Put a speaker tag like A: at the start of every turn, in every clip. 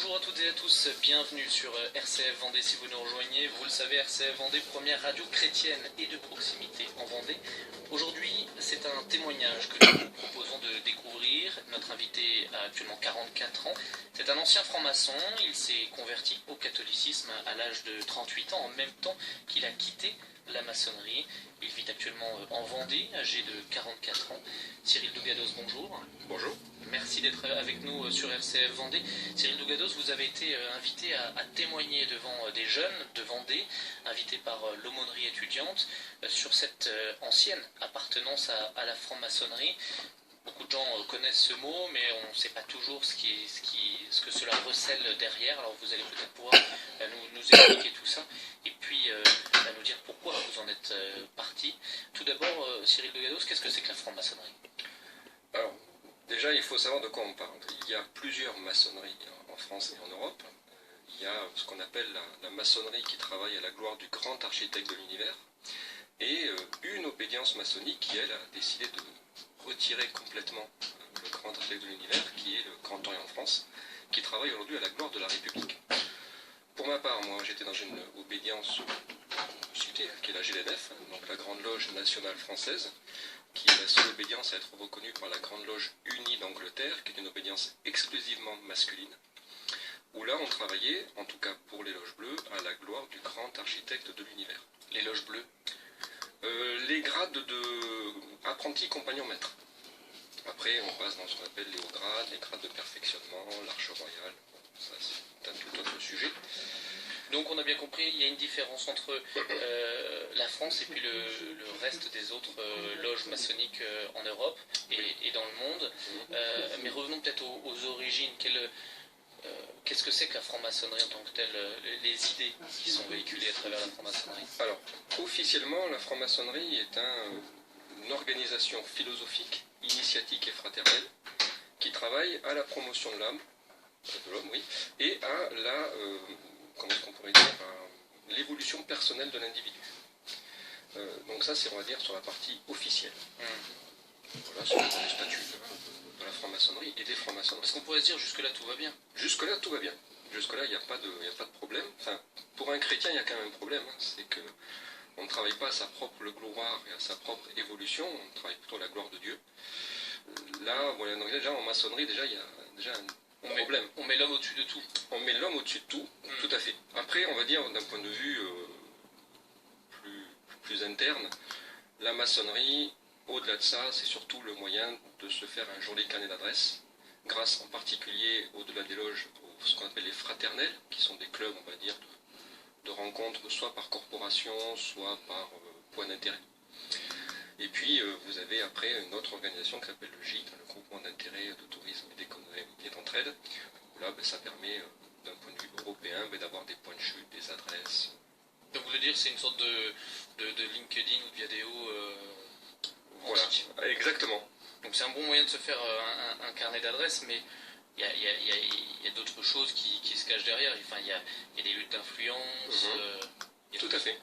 A: Bonjour à toutes et à tous, bienvenue sur RCF Vendée si vous nous rejoignez. Vous le savez, RCF Vendée, première radio chrétienne et de proximité en Vendée. Aujourd'hui, c'est un témoignage que nous vous proposons de découvrir. Notre invité a actuellement 44 ans. C'est un ancien franc-maçon. Il s'est converti au catholicisme à l'âge de 38 ans, en même temps qu'il a quitté la maçonnerie. Il vit actuellement en Vendée, âgé de 44 ans. Cyril Dougados, bonjour.
B: Bonjour.
A: Merci d'être avec nous sur RCF Vendée. Cyril Dougados, vous avez été invité à témoigner devant des jeunes de Vendée, invité par l'aumônerie étudiante, sur cette ancienne appartenance à la franc-maçonnerie. Beaucoup de gens connaissent ce mot, mais on ne sait pas toujours ce que cela recèle derrière. Alors vous allez peut-être pouvoir nous expliquer tout ça, et puis nous dire pourquoi vous en êtes parti. Tout d'abord, Cyril Dougados, qu'est-ce que c'est que la franc-maçonnerie ?
B: Alors, déjà, il faut savoir de quoi on parle. Il y a plusieurs maçonneries en France et en Europe. Il y a ce qu'on appelle la maçonnerie qui travaille à la gloire du grand architecte de l'univers, et une obédience maçonnique qui, elle, a décidé de retirer complètement le grand architecte de l'univers, qui est le Grand Orient de France, qui travaille aujourd'hui à la gloire de la République. Pour ma part, moi, j'étais dans une obédience citée, qui est la GLNF, donc la Grande Loge Nationale Française, qui est la seule obédience à être reconnue par la Grande Loge Unie d'Angleterre, qui est une obédience exclusivement masculine, où là on travaillait, en tout cas pour les loges bleues, à la gloire du grand architecte de l'univers.
A: Les loges bleues ?
B: Les grades de apprenti compagnon maître. Après on passe dans ce qu'on appelle les hauts grades, les grades de perfectionnement, l'arche royale, ça c'est un tout autre sujet.
A: Donc on a bien compris, il y a une différence entre la France et puis le reste des autres loges maçonniques en Europe et dans le monde. Mais revenons peut-être aux origines. Qu'est-ce que c'est que la franc-maçonnerie en tant que telle, les idées qui sont véhiculées à travers la franc-maçonnerie ?
B: Alors, officiellement, la franc-maçonnerie est une organisation philosophique, initiatique et fraternelle qui travaille à la promotion de l'homme, oui, et à la... comment est-ce qu'on pourrait dire, l'évolution personnelle de l'individu. Donc ça, c'est, on va dire, sur la partie officielle. Voilà, sur les statuts de la franc-maçonnerie et des francs-maçons.
A: Parce qu'on pourrait se dire, jusque-là, tout va bien.
B: Jusque-là, tout va bien. Jusque-là, il n'y a pas de problème. Enfin, pour un chrétien, il y a quand même un problème. C'est qu'on ne travaille pas à sa propre gloire et à sa propre évolution, on travaille plutôt à la gloire de Dieu. Là, voilà, donc déjà, en maçonnerie, déjà, il y a déjà un problème.
A: On met l'homme au-dessus de tout.
B: On met l'homme au-dessus de tout, tout à fait. Après, on va dire, d'un point de vue plus interne, la maçonnerie, au-delà de ça, c'est surtout le moyen de se faire un joli carnet d'adresses, grâce en particulier, au-delà des loges, ce qu'on appelle les fraternels, qui sont des clubs, on va dire, de rencontres, soit par corporation, soit par point d'intérêt. Et puis, vous avez après une autre organisation qui s'appelle le GIT, le groupement d'intérêt de tourisme et d'économie et d'entraide. Là, ça permet, d'un point de vue européen, d'avoir des points de chute, des adresses.
A: Donc, vous voulez dire que c'est une sorte de LinkedIn ou de Viadeo
B: voilà, exactement.
A: Donc, c'est un bon moyen de se faire un carnet d'adresses, mais il y a d'autres choses qui se cachent derrière. Enfin, il y a des luttes d'influence.
B: Tout à fait.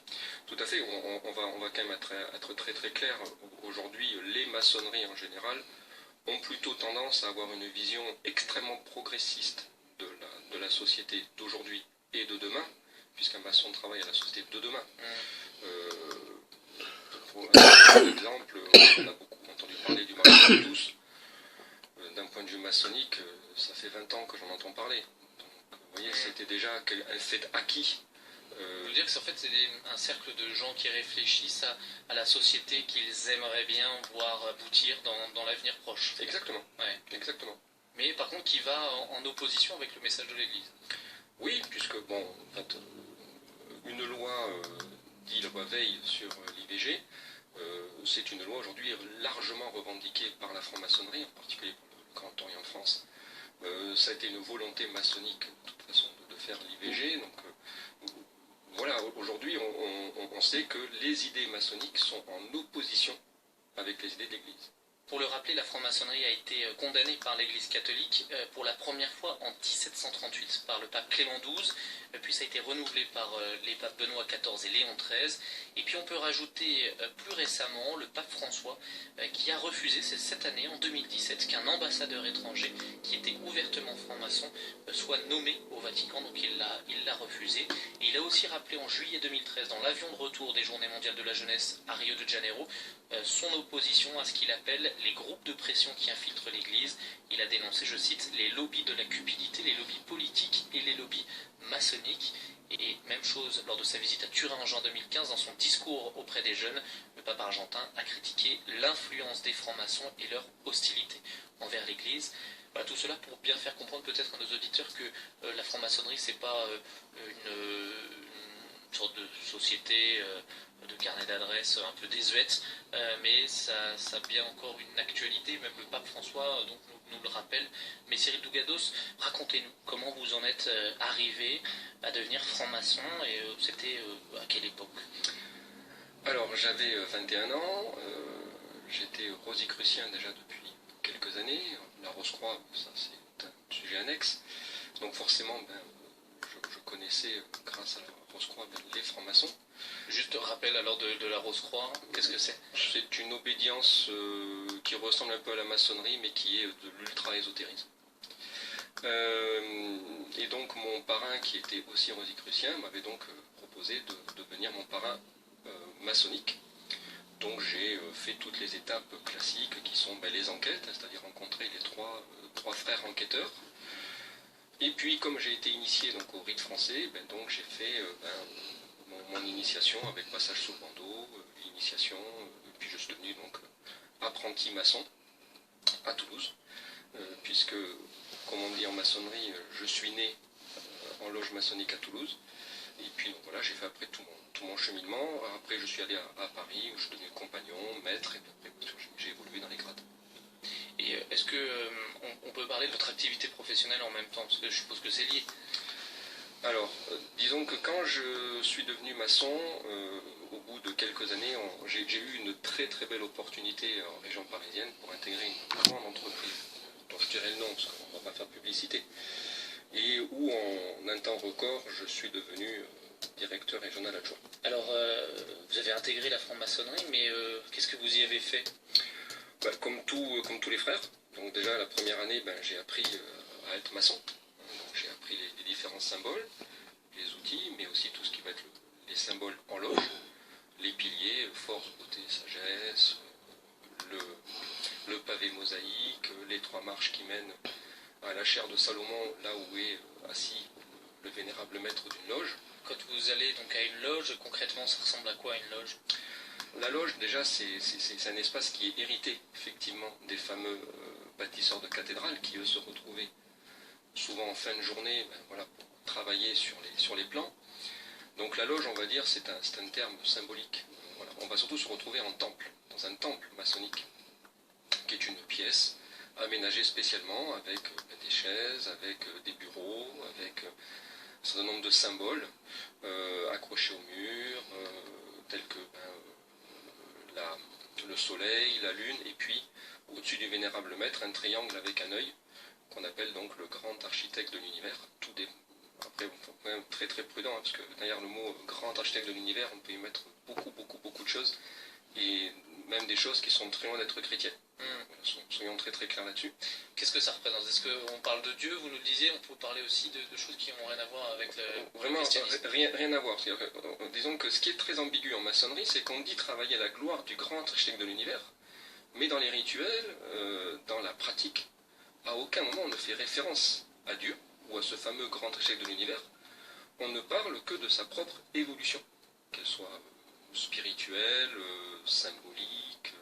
B: Tout à fait. On va quand même être très très clair. Aujourd'hui, les maçonneries en général ont plutôt tendance à avoir une vision extrêmement progressiste de la société d'aujourd'hui et de demain, puisqu'un maçon travaille à la société de demain. Par exemple, on a beaucoup entendu parler du mariage de tous. D'un point de vue maçonnique, ça fait 20 ans que j'en entends parler. Donc, vous voyez, c'était déjà un fait acquis.
A: Vous voulez dire que en fait, c'est un cercle de gens qui réfléchissent à la société qu'ils aimeraient bien voir aboutir dans l'avenir proche.
B: Exactement.
A: Ouais.
B: Exactement.
A: Mais par contre, qui va en opposition avec le message de l'Église.
B: Oui, puisque, bon, en fait, une loi, dit loi Veil sur l'IVG, c'est une loi aujourd'hui largement revendiquée par la franc-maçonnerie, en particulier pour le Grand Orient de France. Ça a été une volonté maçonnique, de toute façon, de faire l'IVG. Donc, voilà, aujourd'hui, on sait que les idées maçonniques sont en opposition avec les idées de l'Église.
A: Pour le rappeler rappeler, la franc-maçonnerie a été condamnée par l'Église catholique pour la première fois en 1738 par le pape Clément XII, puis ça a été renouvelé par les papes Benoît XIV et Léon XIII, et puis on peut rajouter plus récemment le pape François qui a refusé, c'est cette année, en 2017, qu'un ambassadeur étranger qui était ouvertement franc-maçon soit nommé au Vatican, donc il l'a refusé. Et il a aussi rappelé en juillet 2013, dans l'avion de retour des Journées mondiales de la jeunesse à Rio de Janeiro, son opposition à ce qu'il appelle les groupes de pression qui infiltrent l'Église. Il a dénoncé, je cite, les lobbies de la cupidité, les lobbies politiques et les lobbies maçonniques. Et même chose lors de sa visite à Turin en juin 2015, dans son discours auprès des jeunes, le pape argentin a critiqué l'influence des francs-maçons et leur hostilité envers l'Église. Voilà, tout cela pour bien faire comprendre peut-être à nos auditeurs que la franc-maçonnerie, c'est pas une sorte de société de carnet d'adresses un peu désuète, mais ça a bien encore une actualité, même le pape François donc, nous le rappelle. Mais Cyril Dougados, racontez-nous comment vous en êtes arrivé à devenir franc-maçon, et c'était à quelle époque?
B: Alors j'avais 21 ans, j'étais rosicrucien déjà depuis quelques années. La Rose-Croix, ça c'est un sujet annexe, donc forcément je connaissais grâce à la Rose-Croix les francs-maçons.
A: Juste rappel alors de la Rose-Croix, qu'est-ce que c'est?
B: C'est une obédience qui ressemble un peu à la maçonnerie, mais qui est de l'ultra-ésotérisme. Et donc mon parrain, qui était aussi rosicrucien, m'avait donc proposé de devenir mon parrain maçonnique. Donc j'ai fait toutes les étapes classiques qui sont les enquêtes, c'est-à-dire rencontrer les trois frères enquêteurs. Et puis comme j'ai été initié donc, au rite français, donc j'ai fait mon initiation avec passage sous le bandeau, initiation, puis je suis devenu donc apprenti maçon à Toulouse, puisque, comme on dit en maçonnerie, je suis né en loge maçonnique à Toulouse, et puis donc, voilà, j'ai fait après tout mon cheminement. Après je suis allé à Paris, où je suis devenu compagnon, maître, et puis après j'ai évolué dans les grades.
A: Et est-ce que on peut parler de votre activité professionnelle en même temps, parce que je suppose que c'est lié?
B: Alors, disons que quand je suis devenu maçon, au bout de quelques années, j'ai eu une très très belle opportunité en région parisienne pour intégrer une grande entreprise, dont je dirais le nom, parce qu'on ne va pas faire de publicité, et où en un temps record, je suis devenu directeur régional adjoint.
A: Alors, vous avez intégré la franc-maçonnerie, mais qu'est-ce que vous y avez fait?
B: Comme tous les frères. Donc déjà, la première année, j'ai appris à être maçon. J'ai appris les différents symboles, les outils, mais aussi tout ce qui va être les symboles en loge, les piliers, force, beauté, sagesse, le pavé mosaïque, les 3 marches qui mènent à la chaire de Salomon, là où est assis le vénérable maître d'une loge.
A: Quand vous allez donc à une loge, concrètement, ça ressemble à quoi une loge?
B: La loge, déjà, c'est un espace qui est hérité, effectivement, des fameux bâtisseurs de cathédrales qui, eux, se retrouvaient souvent en fin de journée pour travailler sur les plans. Donc la loge, on va dire, c'est un terme symbolique. Voilà. On va surtout se retrouver en temple, dans un temple maçonnique, qui est une pièce aménagée spécialement avec des chaises, avec des bureaux, avec un certain nombre de symboles accrochés au mur, tels que le soleil, la lune, et puis au-dessus du vénérable maître, un triangle avec un œil, qu'on appelle donc le grand architecte de l'univers. Après, il faut quand même être très très prudent, parce que derrière le mot grand architecte de l'univers, on peut y mettre beaucoup de choses, et même des choses qui sont très loin d'être chrétiennes. Soyons très très clairs là-dessus.
A: Qu'est-ce que ça représente? Est-ce qu'on parle de Dieu, vous nous le disiez, on peut parler aussi de choses qui n'ont rien à voir avec le christianisme?
B: Rien à voir. Disons que ce qui est très ambigu en maçonnerie, c'est qu'on dit travailler à la gloire du grand architecte de l'univers, mais dans les rituels, dans la pratique, à aucun moment on ne fait référence à Dieu, ou à ce fameux grand architecte de l'univers. On ne parle que de sa propre évolution, qu'elle soit spirituelle, symbolique,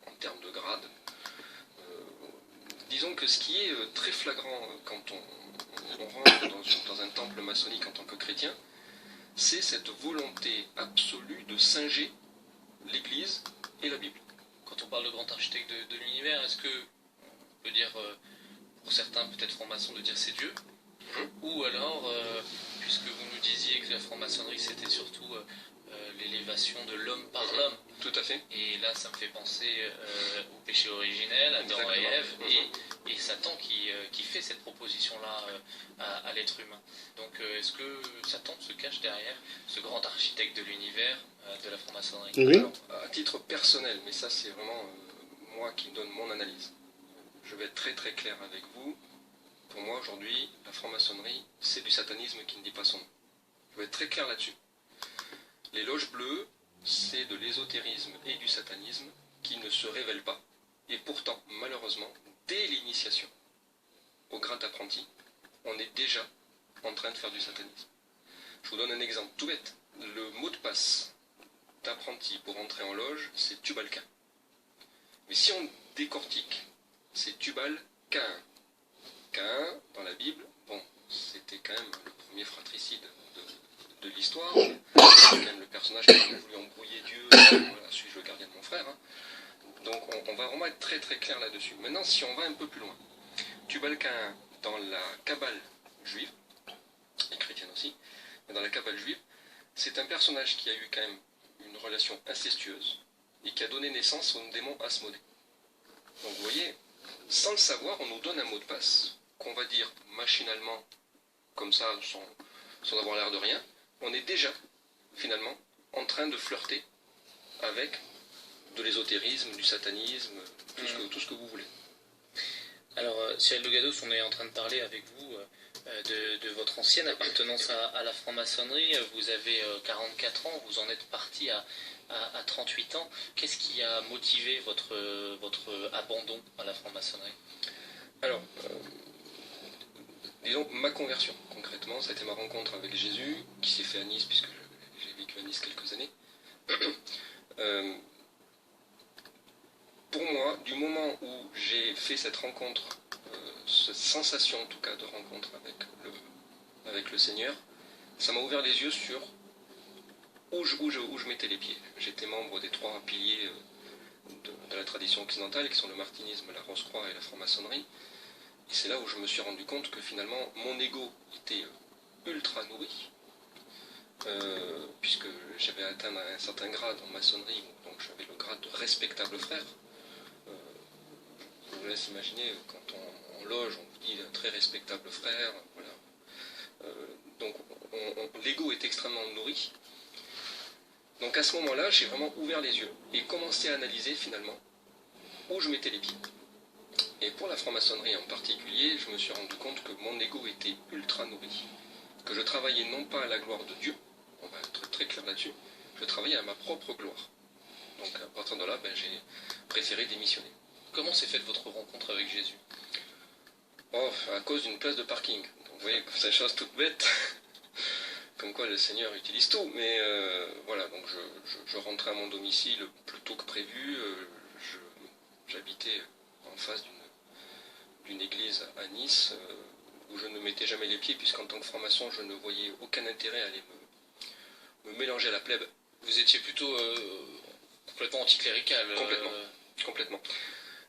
B: en termes de grade. Disons que ce qui est très flagrant quand on rentre dans un temple maçonnique en tant que chrétien, c'est cette volonté absolue de singer l'Église et la Bible.
A: Quand on parle de grand architecte de l'univers, est-ce que on peut dire, pour certains peut-être francs-maçons, de dire c'est Dieu? Ou alors, puisque vous nous disiez que la franc-maçonnerie c'était surtout l'élévation de l'homme par l'homme,
B: Tout à fait.
A: Et là, ça me fait penser au péché originel, Adam et Ève, et Satan qui fait cette proposition-là à l'être humain. Donc, est-ce que Satan se cache derrière ce grand architecte de l'univers de la franc-maçonnerie?
C: Oui.
B: Alors, à titre personnel, mais ça c'est vraiment moi qui donne mon analyse. Je vais être très très clair avec vous. Pour moi aujourd'hui, la franc-maçonnerie, c'est du satanisme qui ne dit pas son nom. Je vais être très clair là-dessus. Les loges bleues, c'est de l'ésotérisme et du satanisme qui ne se révèlent pas. Et pourtant, malheureusement, dès l'initiation au grade d'apprenti, on est déjà en train de faire du satanisme. Je vous donne un exemple tout bête. Le mot de passe d'apprenti pour entrer en loge, c'est Tubal-Cain. Mais si on décortique, c'est Tubal Cain. Cain, dans la Bible, bon, c'était quand même le premier fratricide de l'histoire. C'est quand même le personnage qui a voulu embrouiller Dieu. Voilà, suis-je le gardien de mon frère, hein. Donc on va vraiment être très très clair là-dessus. Maintenant, si on va un peu plus loin, Tubal-Cain, dans la Kabbale juive, et chrétienne aussi, mais dans la Kabbale juive, c'est un personnage qui a eu quand même une relation incestueuse et qui a donné naissance au démon Asmodée. Donc vous voyez, sans le savoir, on nous donne un mot de passe qu'on va dire machinalement, comme ça, sans avoir l'air de rien. On est déjà, finalement, en train de flirter avec de l'ésotérisme, du satanisme, tout ce que vous voulez.
A: Alors, Cyril Dougados, on est en train de parler avec vous de votre ancienne appartenance à la franc-maçonnerie. Vous avez 44 ans, vous en êtes parti à 38 ans. Qu'est-ce qui a motivé votre abandon à la franc-maçonnerie?
B: Alors, disons, ma conversion, concrètement, ça a été ma rencontre avec Jésus, qui s'est fait à Nice, puisque j'ai vécu à Nice quelques années. Pour moi, du moment où j'ai fait cette rencontre, cette sensation en tout cas de rencontre avec le Seigneur, ça m'a ouvert les yeux sur où je mettais les pieds. J'étais membre des 3 piliers de la tradition occidentale, qui sont le martinisme, la Rose-Croix et la franc-maçonnerie. Et c'est là où je me suis rendu compte que finalement, mon ego était ultra nourri, puisque j'avais atteint un certain grade en maçonnerie, donc j'avais le grade de respectable frère. Je vous laisse imaginer, quand on loge, on vous dit très respectable frère, voilà. Donc l'ego est extrêmement nourri. Donc à ce moment-là, j'ai vraiment ouvert les yeux et commencé à analyser finalement où je mettais les pieds. Et pour la franc-maçonnerie en particulier, je me suis rendu compte que mon ego était ultra nourri, que je travaillais non pas à la gloire de Dieu, on va être très clair là-dessus, je travaillais à ma propre gloire. Donc à partir de là, j'ai préféré démissionner.
A: Comment s'est faite votre rencontre avec Jésus?
B: Oh, à cause d'une place de parking. Donc, vous voyez, c'est une chose toute bête. Comme quoi le Seigneur utilise tout. Mais voilà, donc je rentrais à mon domicile plus tôt que prévu. J'habitais en face d'une église à Nice, où je ne mettais jamais les pieds, puisqu'en tant que franc-maçon, je ne voyais aucun intérêt à aller me mélanger à la plèbe.
A: Vous étiez plutôt complètement anticlérical.
B: Complètement.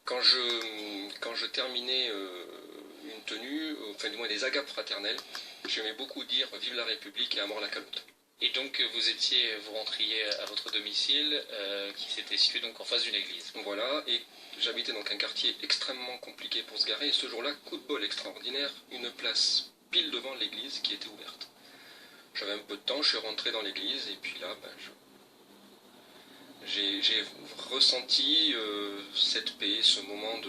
B: Quand je terminais une tenue, enfin du moins des agapes fraternelles, j'aimais beaucoup dire « Vive la République et à mort la calotte ».
A: Et donc vous rentriez à votre domicile, qui s'était situé donc en face d'une église.
B: Voilà, et j'habitais donc un quartier extrêmement compliqué pour se garer, et ce jour-là, coup de bol extraordinaire, une place pile devant l'église qui était ouverte. J'avais un peu de temps, je suis rentré dans l'église, et puis là, j'ai ressenti cette paix, ce moment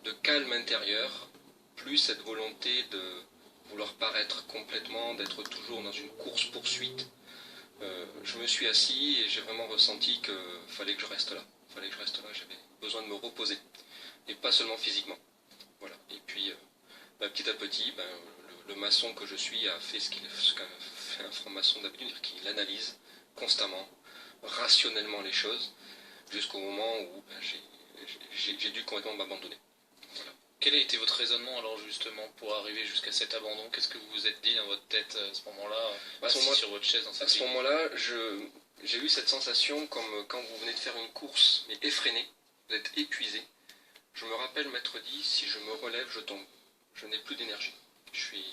B: de calme intérieur, plus cette volonté de vouloir paraître complètement, d'être toujours dans une course-poursuite. Je me suis assis et j'ai vraiment ressenti qu'il fallait que je reste là. J'avais besoin de me reposer, et pas seulement physiquement. Voilà. Et puis, petit à petit, le maçon que je suis a fait ce qu'a fait un franc-maçon d'habitude, c'est-à-dire qu'il analyse constamment, rationnellement les choses, jusqu'au moment où j'ai dû complètement m'abandonner. Voilà.
A: Quel a été votre raisonnement alors justement pour arriver jusqu'à cet abandon? Qu'est-ce que vous vous êtes dit dans votre tête à ce moment-là, sur votre chaise dans cette
B: À ce moment-là, j'ai eu cette sensation comme quand vous venez de faire une course, mais effrénée, vous êtes épuisé. Je me rappelle m'être dit, si je me relève, je tombe. Je n'ai plus d'énergie. Je suis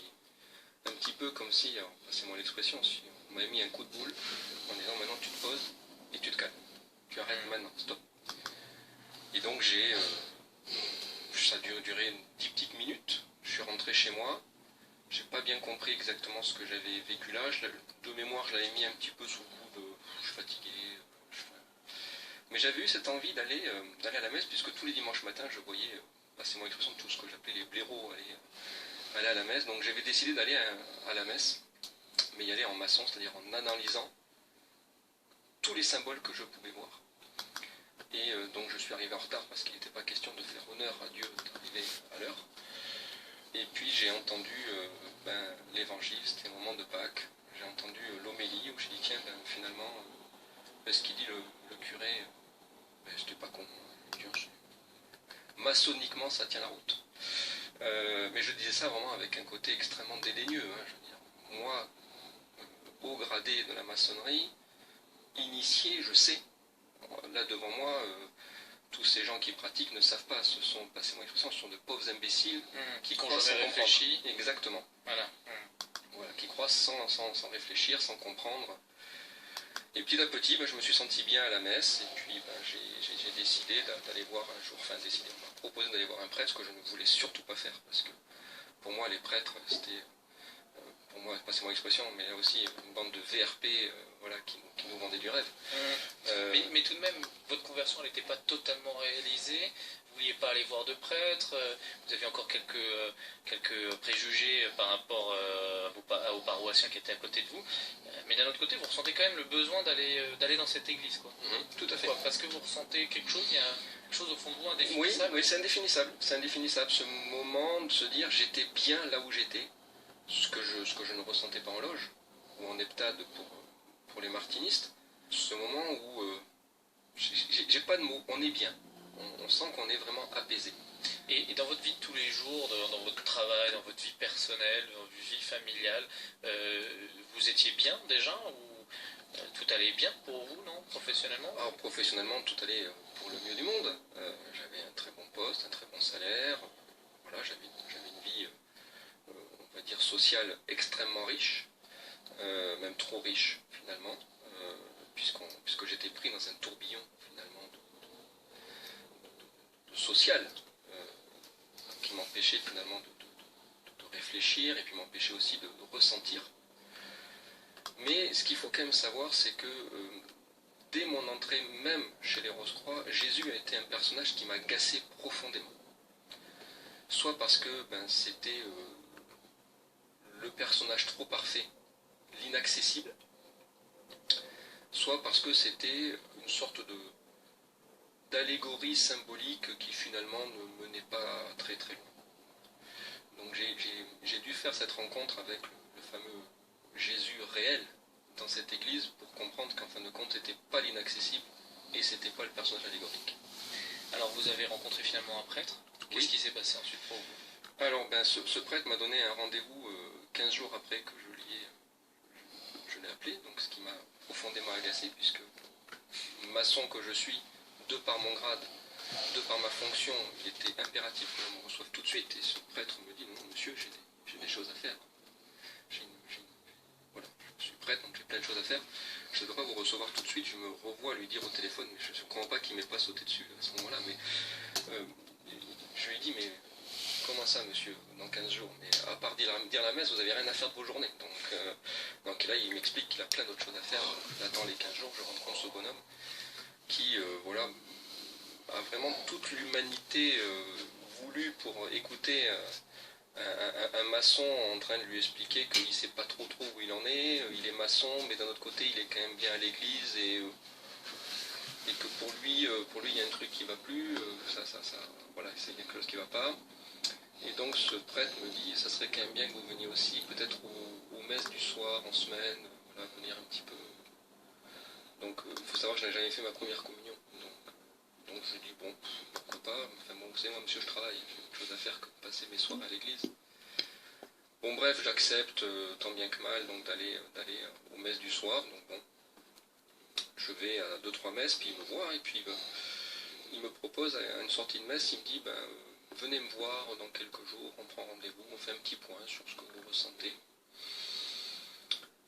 B: un petit peu comme si, passez-moi l'expression, si on m'avait mis un coup de boule en disant maintenant tu te poses et tu te calmes. tu arrêtes maintenant, stop. Et donc ça a duré 10 petites minutes, je suis rentré chez moi, j'ai pas bien compris exactement ce que j'avais vécu là, de mémoire je l'avais mis un petit peu sous le coup de je suis fatigué, mais j'avais eu cette envie d'aller à la messe, puisque tous les dimanches matins je voyais, passez-moi l'expression, tout ce que j'appelais les blaireaux aller à la messe, donc j'avais décidé d'aller à la messe, mais y aller en maçon, c'est-à-dire en analysant tous les symboles que je pouvais voir. Et donc je suis arrivé en retard parce qu'il n'était pas question de faire honneur à Dieu d'arriver à l'heure. Et puis j'ai entendu l'évangile, c'était au moment de Pâques. J'ai entendu l'homélie où j'ai dit tiens, finalement, ce qu'il dit le curé, c'était pas con. Maçonniquement, ça tient la route. Mais je disais ça vraiment avec un côté extrêmement dédaigneux. Hein, je veux dire. Moi, haut gradé de la maçonnerie, initié, je sais. Là devant moi, tous ces gens qui pratiquent ne savent pas, ce sont, passez-moi l'expression, ce sont de pauvres imbéciles qui croient sans réfléchir. Exactement. Voilà. Voilà, qui croient sans réfléchir, sans comprendre. Et petit à petit, je me suis senti bien à la messe, et puis j'ai décidé d'aller voir un jour, on m'a proposé d'aller voir un prêtre, ce que je ne voulais surtout pas faire, parce que pour moi les prêtres, c'était, pour moi, passez-moi l'expression, mais là aussi une bande de VRP qui nous vendait du rêve.
A: Mais tout de même, votre conversion n'était pas totalement réalisée, vous ne vouliez pas aller voir de prêtre, vous aviez encore quelques préjugés par rapport aux paroissiens qui étaient à côté de vous, mais d'un autre côté, vous ressentez quand même le besoin d'aller dans cette église, quoi.
B: Tout à fait.
A: Parce que vous ressentez quelque chose, il y a quelque chose au fond de vous indéfinissable.
B: Oui, c'est indéfinissable. C'est indéfinissable, ce moment de se dire j'étais bien là où j'étais, ce que je ne ressentais pas en loge, ou en heptade pour les martinistes, ce moment où j'ai pas de mots, on est bien, on sent qu'on est vraiment apaisé.
A: Et dans votre vie de tous les jours, dans votre travail, dans votre vie personnelle, dans votre vie familiale, vous étiez bien déjà ou tout allait bien pour vous, non, professionnellement?
B: Alors professionnellement, tout allait pour le mieux du monde. J'avais un très bon poste, un très bon salaire, voilà, j'avais une vie, on va dire, sociale extrêmement riche, même trop riche finalement, puisque j'étais pris dans un tourbillon finalement de social, qui m'empêchait finalement de réfléchir et puis m'empêchait aussi de ressentir. Mais ce qu'il faut quand même savoir, c'est que dès mon entrée même chez les Rose-Croix, Jésus a été un personnage qui m'a agacé profondément. Soit parce que c'était le personnage trop parfait, l'inaccessible, soit parce que c'était une sorte d'allégorie symbolique qui finalement ne menait pas très très loin. Donc j'ai dû faire cette rencontre avec le fameux Jésus réel dans cette église pour comprendre qu'en fin de compte c'était pas l'inaccessible et c'était pas le personnage allégorique.
A: Alors vous avez rencontré finalement un prêtre. Qu'est-ce qui s'est passé ensuite pour vous?
B: Alors ce prêtre m'a donné un rendez-vous 15 jours après que je l'ai appelé, donc ce qui m'a profondément agacé puisque maçon que je suis, de par mon grade, de par ma fonction, il était impératif que je me reçoive tout de suite. Et ce prêtre me dit non monsieur, j'ai des choses à faire. Voilà, je suis prêtre, donc j'ai plein de choses à faire. Je ne peux pas vous recevoir tout de suite. Je me revois lui dire au téléphone, mais je ne comprends pas qu'il ne m'ait pas sauté dessus à ce moment-là. Mais je lui ai dit, mais comment ça monsieur, dans 15 jours? Mais à part dire la messe, vous n'avez rien à faire de vos journées. Donc là, il m'explique qu'il a plein d'autres choses à faire. J'attends les 15 jours, je rencontre ce bonhomme qui, a vraiment toute l'humanité voulu pour écouter un maçon en train de lui expliquer qu'il ne sait pas trop où il en est, il est maçon, mais d'un autre côté il est quand même bien à l'église et que pour lui il y a un truc qui ne va plus, voilà, c'est quelque chose qui ne va pas. Et donc ce prêtre me dit, ça serait quand même bien que vous veniez aussi, peut-être aux messes du soir, en semaine, voilà, venir un petit peu. Donc il faut savoir que je n'ai jamais fait ma première communion. Donc je dis bon, pourquoi pas, enfin bon, vous savez moi monsieur je travaille, j'ai autre chose à faire que de passer mes soirs à l'église. Bon bref, j'accepte tant bien que mal donc d'aller aux messes du soir, donc bon, je vais à 2-3 messes, puis il me voit, et puis il me propose à une sortie de messe, il me dit venez me voir dans quelques jours, on prend rendez-vous, on fait un petit point sur ce que vous ressentez.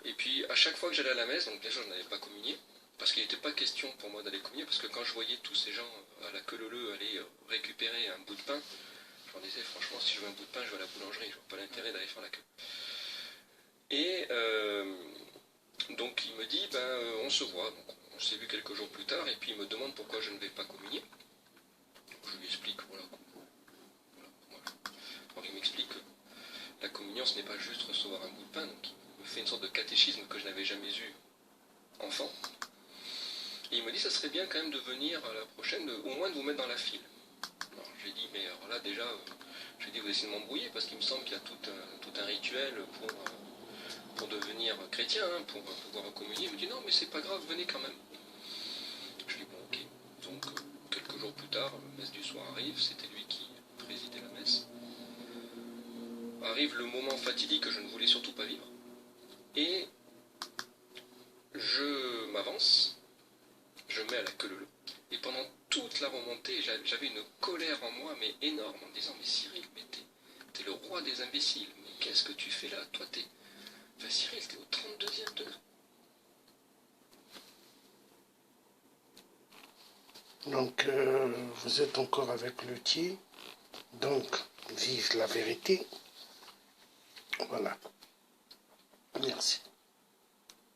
B: Et puis à chaque fois que j'allais à la messe, donc bien sûr je n'avais pas communié, parce qu'il n'était pas question pour moi d'aller communier, parce que quand je voyais tous ces gens à la queue leu aller récupérer un bout de pain, je leur disais franchement, si je veux un bout de pain, je vais à la boulangerie, je vois pas l'intérêt d'aller faire la queue. Et donc il me dit, on se voit. Donc, on s'est vu quelques jours plus tard, et puis il me demande pourquoi je ne vais pas communier. Je lui explique, voilà. Alors il m'explique que la communion, ce n'est pas juste recevoir un bout de pain, donc il me fait une sorte de catéchisme que je n'avais jamais eu enfant. Et il me dit, ça serait bien quand même de venir à la prochaine, au moins de vous mettre dans la file. Alors je lui ai dit, mais alors là déjà, je lui ai dit, vous essayez de m'embrouiller, parce qu'il me semble qu'il y a tout un rituel pour devenir chrétien, hein, pour pouvoir communier. Il me dit, non, mais c'est pas grave, venez quand même. Je lui dis, bon, ok. Donc, quelques jours plus tard, la messe du soir arrive, c'était lui qui présidait la messe. Arrive le moment fatidique que je ne voulais surtout pas vivre. Et je m'avance, je mets à la queue leu. Et pendant toute la remontée, j'avais une colère en moi, mais énorme, en me disant, mais Cyril, mais t'es le roi des imbéciles, mais qu'est-ce que tu fais là? Toi, Enfin, Cyril, t'es au 32e degré.
C: Donc, vous êtes encore avec Luthier, donc, vive la vérité. Voilà. Merci.